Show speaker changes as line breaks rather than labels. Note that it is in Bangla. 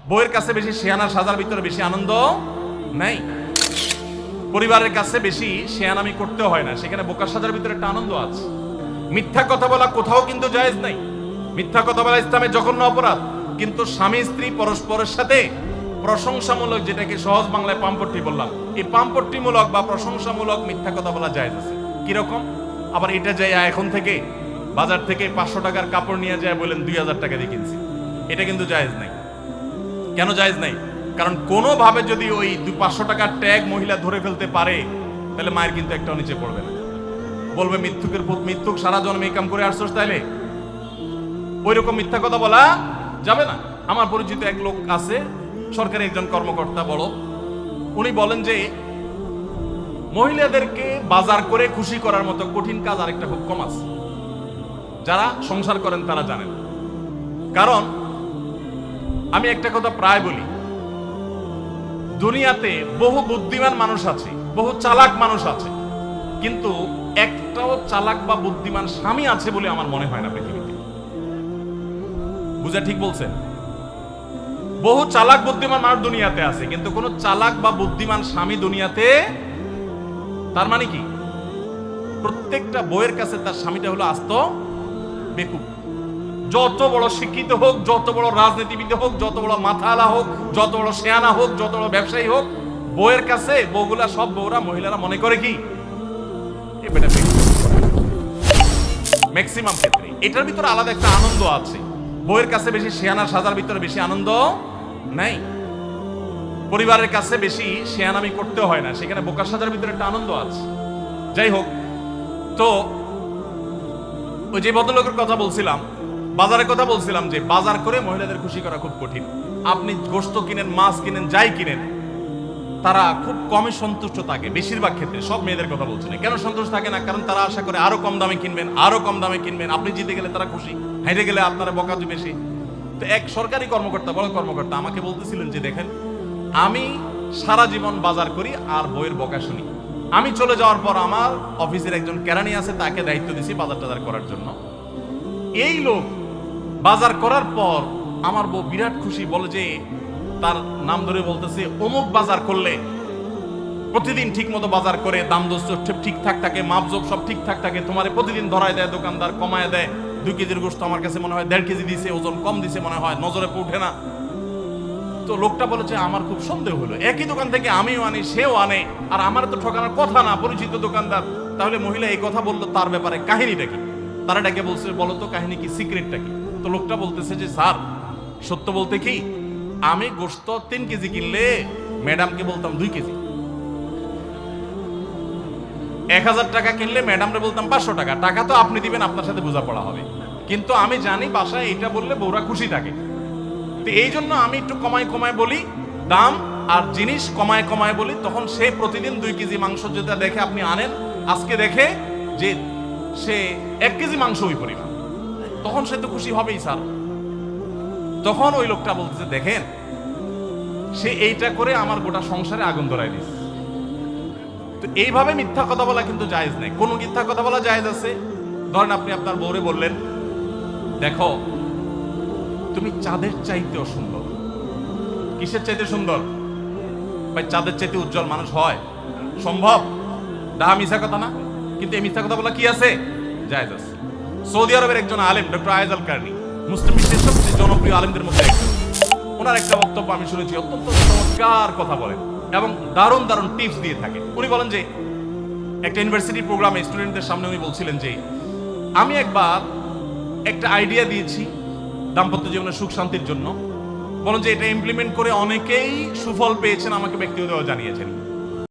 বউয়ের কাছে বেশি শেয়ানা সাজার ভিতরে বেশি আনন্দ নাই। পরিবারের কাছে বেশি শেয়ানামি করতে হয় না, সেখানে বোকা সাজার ভিতরে একটা আনন্দ আছে। মিথ্যা কথা বলা কোথাও কিন্তু জায়েজ নাই। মিথ্যা কথা বলা ইসলামের জঘন্য অপরাধ। কিন্তু স্বামী স্ত্রী পরস্পরের সাথে প্রশংসামূলক, যেটাকে সহজ বাংলায় পাম্পট্টি বললাম, এই পাম্পট্টিমূলক বা প্রশংসামূলক মিথ্যা কথা বলা জায়েজ আছে। কিরকম? আবার এটা যাই এখন থেকে বাজার থেকে 500 টাকার কাপড় নিয়ে যায় বলেন 2000 টাকা দিয়ে কিনছি, এটা কিন্তু জায়েজ নাই। কেন জায়েজ নাই? কারণ কোনোভাবে যদি ওই 500 টাকার ট্যাগ মহিলা ধরে ফেলতে পারে, তাহলে মায়ের কিন্তু একটাও নিচে পড়বে না। বলবে মিথ্যুকের পুত মিথ্যুক, সারা জন্মে এই কাম করে আসছস, তাইলে ওই রকম মিথ্যা কথা বলা যাবে না। আমার পরিচিত এক লোক আছে, সরকারি একজন কর্মকর্তা বড়, উনি বলেন যে মহিলাদেরকে বাজার করে খুশি করার মতো কঠিন কাজ আরেকটা খুব কম আছে। যারা সংসার করেন তারা জানেন। কারণ আমি একটা কথা প্রায় বলি, দুনিয়াতে বহু বুদ্ধিমান মানুষ আছে, বহু চালাক মানুষ আছে, কিন্তু একটাও চালাক বা বুদ্ধিমান স্বামী আছে বলে আমার মনে হয় না পৃথিবীতে। বুঝা ঠিক বলছেন? বহু চালাক বুদ্ধিমান মানুষ দুনিয়াতে আছে, কিন্তু কোন চালাক বা বুদ্ধিমান স্বামী দুনিয়াতে। তার মানে কি? প্রত্যেকটা বউয়ের কাছে তার স্বামীটা হলো আস্ত বেকুব। যত বড় শিক্ষিত হোক, যত বড় রাজনীতিবিদ হোক, যত বড় মাথাওয়ালা হোক, যত বড় শেয়ানা হোক, যত বড় ব্যবসায়ী হোক, বউয়ের কাছে বউগুলা, সব বউরা, মহিলারা মনে করে কি ম্যাক্সিমাম ক্ষেত্রে এটার ভিতরে আলাদা একটা আনন্দ আছে। বউয়ের কাছে বেশি শেয়ানা সাজার ভিতরে বেশি আনন্দ নাই। পরিবারের কাছে বেশি শেয়ানামি করতে হয় না, সেখানে বোকা সাজার ভিতরে একটা আনন্দ আছে। যাই হোক, তো ওই যে ভদ্রলোকের কথা বলছিলাম, বাজারের কথা বলছিলাম, যে বাজার করে মহিলাদের খুশি করা খুব কঠিন। আপনি গোশত কিনেন, মাছ কিনেন, যাই কিনেন, তারা খুব কমই সন্তুষ্ট থাকে বেশিরভাগ ক্ষেত্রে। সব মেয়েদের কথা বলছি না। কেন সন্তুষ্ট থাকে না? কারণ তারা আশা করে আরো কম দামে কিনবেন, আরো কম দামে কিনবেন। আপনি জিতে গেলে তারা খুশি, হেরে গেলে আপনারা বকাজু বেশি। তো এক সরকারি কর্মকর্তা, বড় কর্মকর্তা, আমাকে বলতেছিলেন যে দেখেন, আমি সারা জীবন বাজার করি আর বইয়ের বকা শুনি। আমি চলে যাওয়ার পর আমার অফিসের একজন কেরানি আছে, তাকে দায়িত্ব দিছি বাজার টাজার করার জন্য। এই লোক বাজার করার পর আমার বউ বিরাট খুশি, বলে যে তার নাম ধরে বলতেছে, অমুক বাজার করলে প্রতিদিন ঠিক মতো বাজার করে, দাম দোস্ত ঠিকঠাক থাকে, মাপজোক সব ঠিকঠাক থাকে, তোমার প্রতিদিন ধরায় দেয় দোকানদার, কমায় দেয়। 2 কেজির গোশত আমার কাছে মনে হয় 1.5 কেজি দিছে, ওজন কম দিছে মনে হয়, নজরে উঠে না। তো লোকটা বলেছে আমার খুব সন্দেহ হলো, একই দোকান থেকে আমিও আনি, সেও আনে, আর আমার তো ঠকানোর কথা না, পরিচিত দোকানদার। তাহলে মহিলা এই কথা বললো, তার ব্যাপারে কাহিনীটা কি? তারা ডেকে বলছে, বলো তো কাহিনী কি, সিক্রেটটা কি? তো লোকটা বলতেছে যে স্যার, সত্য বলতে কি, আমি গোশত 3 কেজি কিনলে ম্যাডামকে বলতাম 2 কেজি, 1000 টাকা কিনলে ম্যাডামরে বলতাম 500 টাকা। টাকা তো আপনি দিবেন, আপনার সাথে বোঝাপড়া হবে, কিন্তু আমি জানি বাসায় এটা বললে বউরা খুশি থাকে। তো এই জন্য আমি একটু কমায় কমায় বলি দাম, আর জিনিস কমায় কমায় বলি। তখন সে প্রতিদিন 2 কেজি মাংস যেটা দেখে আপনি আনেন, আজকে দেখে যে সে 1 কেজি মাংস ওই পরিমাণ, তখন সে তো খুশি হবেই স্যার। তখন ওই লোকটা বলতেছে, দেখেন, সে এইটা করে আমার গোটা সংসারে আগুন ধরাই দিচ্ছে। তো এইভাবে মিথ্যা কথা বলা কিন্তু জায়েজ নেই। কোন মিথ্যা কথা বলা জায়েজ আছে? ধরেন আপনি আপনার বউরে বললেন, দেখো তুমি চাঁদের চাইতেও সুন্দর। কিসের চাইতে সুন্দর? ভাই, চাঁদের চাইতে উজ্জ্বল মানুষ হয় সম্ভব? ডাহা মিথ্যা কথা না? কিন্তু এই মিথ্যা কথা বলা কি আছে? জায়েজ আছে। সৌদি আরবের একজন আলেম, ডক্টর আয়েজ আল কারনি, মুসলিম বিশ্বের সবচেয়ে জনপ্রিয় আলেমদের মধ্যে একজন। ওনার একটা বক্তব্য আমি শুনেছি, অত্যন্ত চমৎকার কথা বলেন এবং দারুণ দারুণ টিপস দিয়ে থাকেন। উনি বলেন যে একটা ইউনিভার্সিটি প্রোগ্রামে স্টুডেন্টদের সামনে উনি বলছিলেন যে আমি একবার একটা আইডিয়া দিয়েছি দাম্পত্য জীবনের সুখ শান্তির জন্য। বলেন যে এটা ইমপ্লিমেন্ট করে অনেকেই সুফল পেয়েছেন, আমাকে ব্যক্তিগতভাবে জানিয়েছেন।